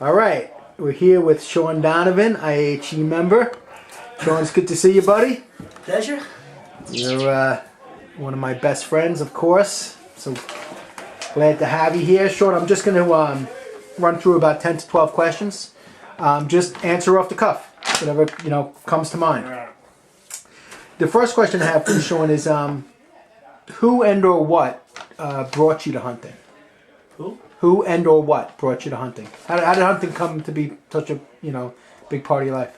All right. We're here with Sean Donovan, IHE member. Sean, it's good to see you, buddy. Pleasure. You're one of my best friends, of course. So glad to have you here. Sean, I'm just going to run through about 10 to 12 questions. Just answer off the cuff, whatever comes to mind. The first question I have for you, Sean, is who and or what brought you to hunting? Who? Who and or what brought you to hunting? How did hunting come to be such a big part of your life?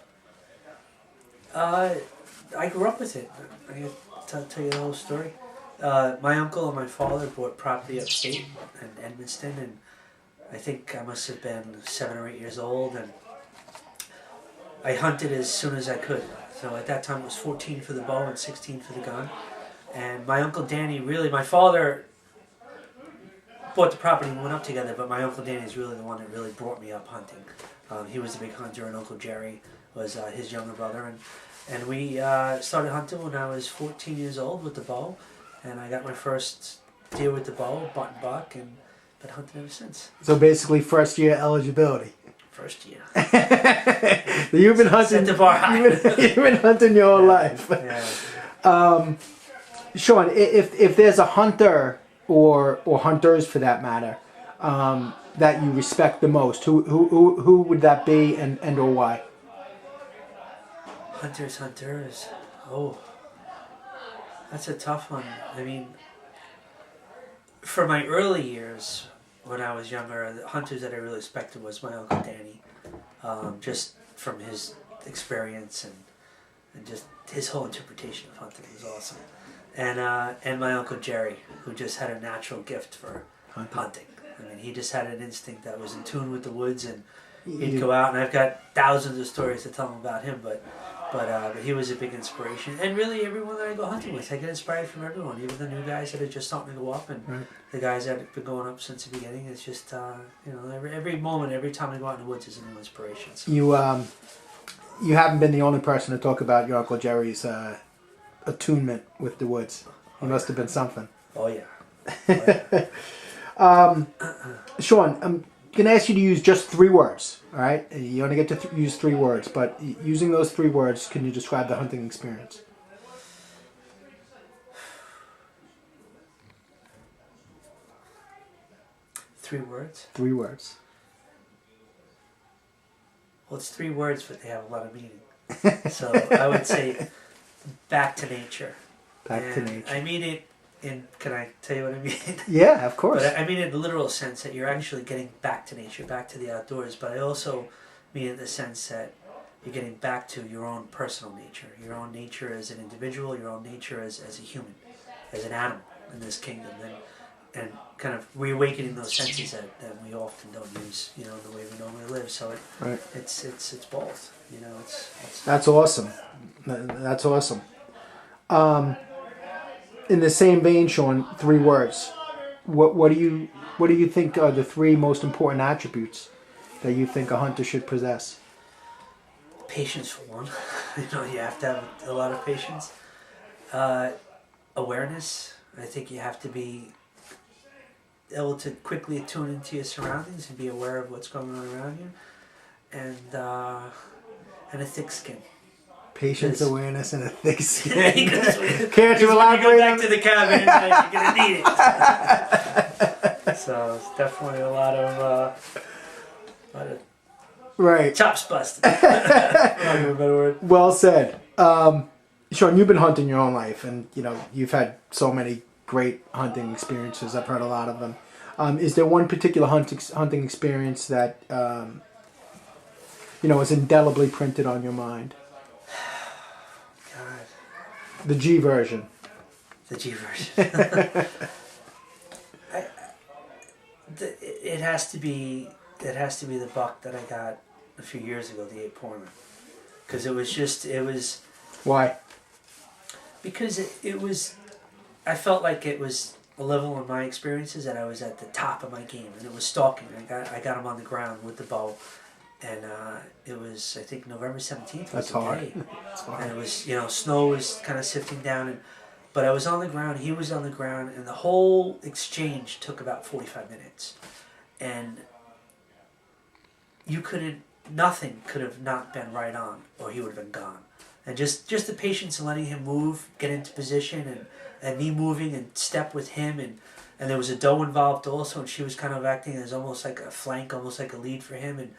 I grew up with it. I can tell you the whole story. My uncle and my father bought property upstate in Edmonston, and I think I must have been 7 or 8 years old, and I hunted as soon as I could. So at that time it was 14 for the bow and 16 for the gun. And my Uncle Danny my father bought the property and went up together, but my Uncle Danny is really the one that really brought me up hunting. He was a big hunter, and Uncle Jerry was his younger brother. And we started hunting when I was 14 years old with the bow, and I got my first deer with the bow, button buck, and been hunting ever since. So basically first year eligibility. First year. You've been hunting. Set the bar high. You've been hunting your whole life. Yeah. Sean, if there's a hunter or hunters for that matter that you respect the most, who would that be and or why? Hunters. Oh, that's a tough one. I mean, for my early years, when I was younger, the hunters that I really respected was my Uncle Danny, just from his experience and just his whole interpretation of hunting was awesome. And my Uncle Jerry, who just had a natural gift for hunting. I mean, he just had an instinct that was in tune with the woods, and he'd go out, and I've got thousands of stories to tell him about him, but he was a big inspiration. And really, everyone that I go hunting with, I get inspired from everyone, even the new guys that are just starting to go up, and the guys that have been going up since the beginning. It's just, every moment, every time I go out in the woods is a new inspiration. So. You haven't been the only person to talk about your Uncle Jerry's attunement with the woods. He must have been something. Oh, yeah. Sean, I'm going to ask you to use just 3 words, all right? You only get to use 3 words, but using those 3 words, can you describe the hunting experience? Three words? 3 words. Well, it's 3 words, but they have a lot of meaning. So I would say back to nature. Back to nature. I mean it can I tell you what I mean? Yeah, of course. But I mean it in the literal sense that you're actually getting back to nature, back to the outdoors. But I also mean it in the sense that you're getting back to your own personal nature. Your own nature as an individual, your own nature as a human, as an animal in this kingdom. And kind of reawakening those senses that we often don't use, in the way we normally live. So it's both, it's That's awesome. That's awesome. In the same vein, Sean, 3 words. What do you think are the 3 most important attributes that you think a hunter should possess? Patience for one. You have to have a lot of patience. Awareness. I think you have to be able to quickly attune into your surroundings and be aware of what's going on around you, and a thick skin. Patience, awareness, and a thick skin. Can't you elaborate? Back to the cabin, you're gonna need it. So it's definitely a lot of right. chops busted. A better word. Well said. Sean, you've been hunting your own life, and you've had so many great hunting experiences. I've heard a lot of them. Is there one particular hunting experience that is indelibly printed on your mind? God. The G version. The G version. It has to be the buck that I got a few years ago, the 8-pointer, because it was. Why? Because it was. I felt like it was a level in my experiences that I was at the top of my game, and it was stalking. I got him on the ground with the bow, and it was, I think, November 17th. That's hard. That's hard. And it was, snow was kind of sifting down, but I was on the ground, he was on the ground, and the whole exchange took about 45 minutes. And nothing could have not been right on, or he would have been gone. And just the patience and letting him move, get into position, and me moving and step with him, and there was a doe involved also, and she was kind of acting as almost like a flank, almost like a lead for him,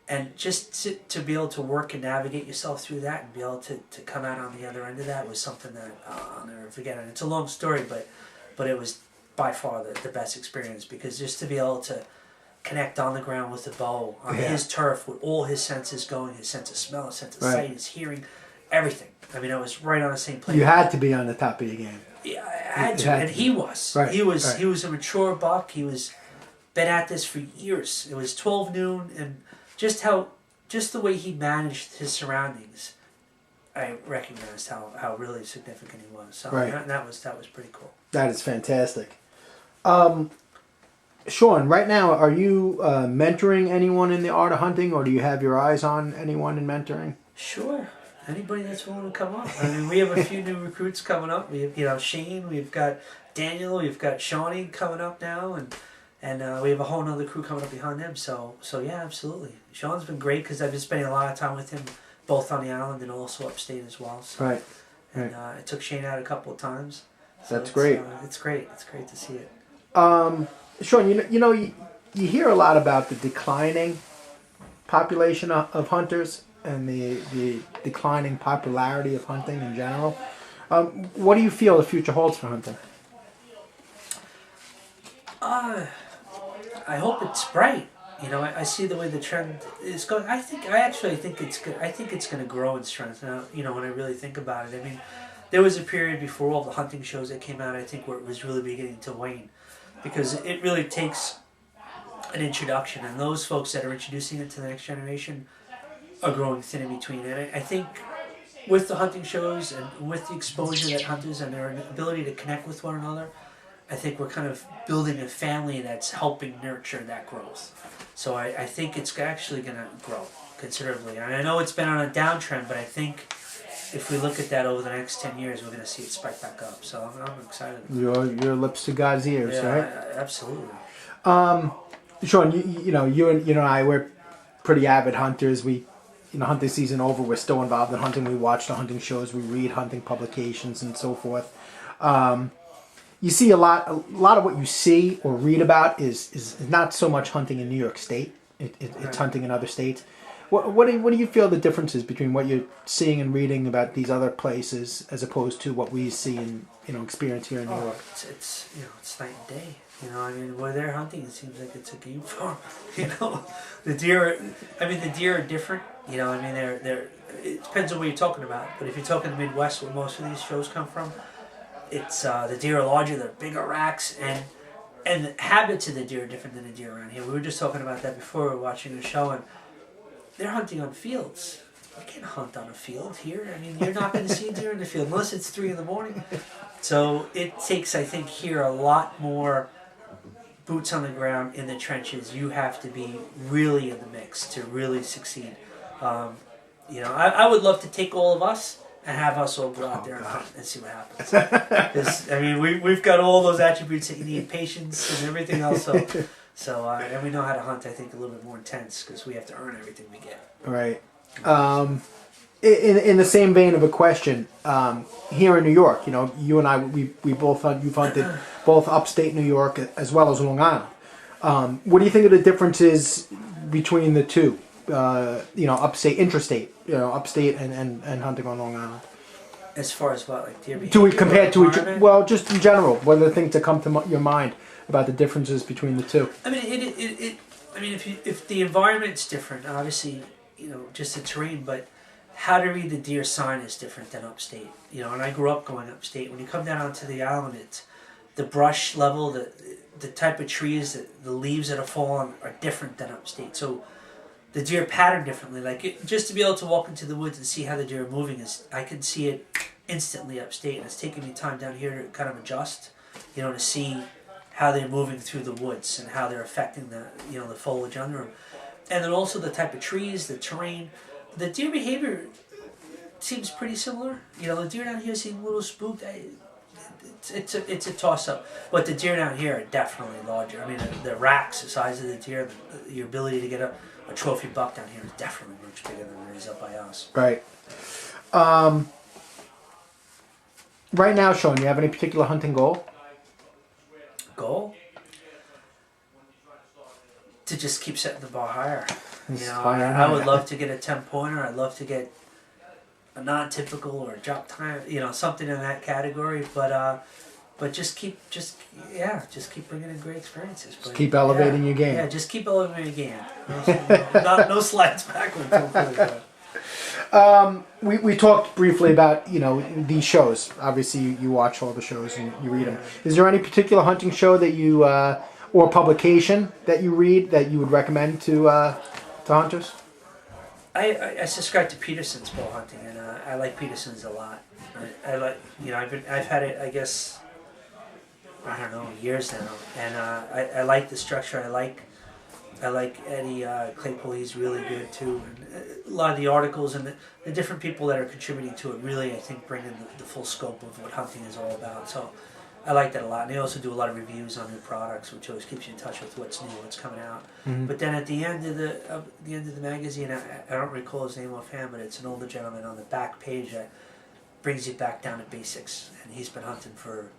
and just to be able to work and navigate yourself through that and be able to come out on the other end of that was something that I'll never forget. And it's a long story, but it was by far the best experience, because just to be able to connect on the ground with the bow on his turf with all his senses going, his sense of smell, his sense of sight, his hearing, everything. I mean, I was right on the same plane. You had to be on the top of your game. Yeah, I had to, and he was. He was a mature buck. He was been at this for years. It was 12 noon, and just the way he managed his surroundings, I recognized how really significant he was. So that was pretty cool. That is fantastic. Sean, right now, are you mentoring anyone in the art of hunting, or do you have your eyes on anyone in mentoring? Sure. Anybody that's willing to come up. I mean, we have a few new recruits coming up. We have, Shane, we've got Daniel, we've got Shawnee coming up now, and we have a whole other crew coming up behind them. So yeah, absolutely. Sean's been great because I've been spending a lot of time with him, both on the island and also upstate as well. So, right. And I took Shane out a couple of times. So that's great. It's great. It's great to see it. Sean, you hear a lot about the declining population of hunters and the declining popularity of hunting in general. What do you feel the future holds for hunting? I hope it's bright. I see the way the trend is going. I actually think it's good. I think it's going to grow in strength now. When I really think about it, I mean, there was a period before all the hunting shows that came out, I think, where it was really beginning to wane, because it really takes an introduction, and those folks that are introducing it to the next generation are growing thin in between. And I think with the hunting shows and with the exposure that hunters and their ability to connect with one another, I think we're kind of building a family that's helping nurture that growth. So I think it's actually going to grow considerably. And I know it's been on a downtrend, but I think if we look at that over the next 10 years, we're going to see it spike back up. So I'm excited. Your lips to God's ears, right? Absolutely. Sean, you and I, we're pretty avid hunters. We, hunting season over, we're still involved in hunting. We watch the hunting shows, we read hunting publications, and so forth. You see a lot of what you see or read about is not so much hunting in New York State. It's hunting in other states. What do you feel the difference is between what you're seeing and reading about these other places as opposed to what we see and experience here in New York? It's night and day. I mean, where they're hunting, it seems like it's a game farm. The deer are different. I mean, they're. It depends on what you're talking about. But if you're talking the Midwest, where most of these shows come from, it's the deer are larger. They're bigger racks, and the habits of the deer are different than the deer around here. We were just talking about that before we were watching the show, and they're hunting on fields. You can't hunt on a field here. I mean, you're not going to see a deer in the field unless it's 3 a.m. So it takes, I think, here a lot more boots on the ground in the trenches. You have to be really in the mix to really succeed. I would love to take all of us and have us all go out there and hunt and see what happens. I mean, we've got all those attributes that you need, patience and everything else. So and we know how to hunt, I think, a little bit more intense because we have to earn everything we get. Right. In the same vein of a question, here in New York, you and I, we both you've hunted both upstate New York as well as Long Island. What do you think of the differences between the two? Upstate, intrastate, upstate and hunting on Long Island. As far as what, like deer behavior? Do we compare to each? Well, just in general, what are the things that come to your mind about the differences between the two? I mean, if the environment's different, obviously, just the terrain, but how to read the deer sign is different than upstate. And I grew up going upstate. When you come down onto the island, it's the brush level, the type of trees, the leaves that are falling are different than upstate. So the deer pattern differently. Just to be able to walk into the woods and see how the deer are moving, I can see it instantly upstate, and it's taking me time down here to kind of adjust, to see how they're moving through the woods and how they're affecting the foliage under them. And then also the type of trees, the terrain. The deer behavior seems pretty similar. The deer down here seem a little spooked. it's a toss up. But the deer down here are definitely larger. I mean, the racks, the size of the deer, your ability to get a trophy buck down here is definitely much bigger than it is up by us. Right. Right now, Sean, do you have any particular hunting goal? Goal? To just keep setting the bar higher. You know, Higher and I would higher. love to get a 10-pointer. I'd love to get a non-typical or a drop time. You know, something in that category. But just keep bringing in great experiences. But, Keep elevating your game. Yeah, just keep elevating your game. No slides backwards. Hopefully, but. We talked briefly about, these shows. Obviously, you watch all the shows and you read them. Is there any particular hunting show that you, or publication that you read that you would recommend to hunters? I subscribe to Peterson's bow hunting, and I like Peterson's a lot. I like, I've had it, I guess, I don't know, years now, and I like the structure. I like Eddie Claypool. He's really good too. And a lot of the articles and the different people that are contributing to it really, I think, bring in the full scope of what hunting is all about. So I like that a lot. And they also do a lot of reviews on new products, which always keeps you in touch with what's new, what's coming out. Mm-hmm. But then at the end of the magazine, I don't recall his name offhand, but it's an older gentleman on the back page that brings you back down to basics. And he's been hunting for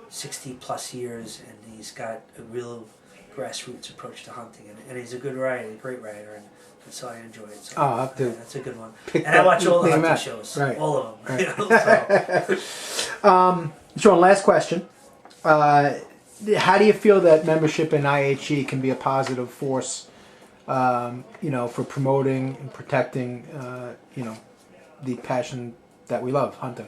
60 plus years, and he's got a real grassroots approach to hunting, and he's a good writer, a great writer, and so I enjoy it. So Oh, I'll have to that's a good one. pick And I watch all the name hunting out. shows, Right. all of them. Right. So. Sean, last question. How do you feel that membership in IHE can be a positive force, for promoting and protecting, the passion that we love, hunting?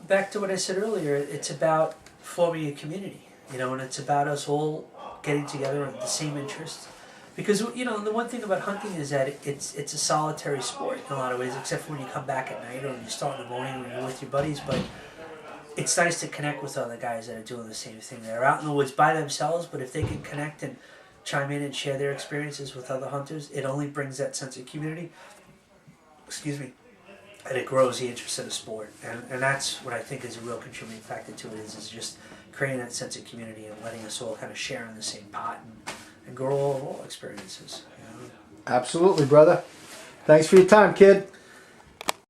Back to what I said earlier, it's about forming a community, and it's about us all getting together with the same interests. Because, the one thing about hunting is that it's a solitary sport in a lot of ways, except for when you come back at night or when you start in the morning when you're with your buddies. But it's nice to connect with other guys that are doing the same thing. They're out in the woods by themselves, but if they can connect and chime in and share their experiences with other hunters, it only brings that sense of community. Excuse me. And it grows the interest in the sport. And that's what I think is a real contributing factor to it, is just creating that sense of community and letting us all kind of share in the same pot and grow all experiences. Absolutely, brother. Thanks for your time, kid.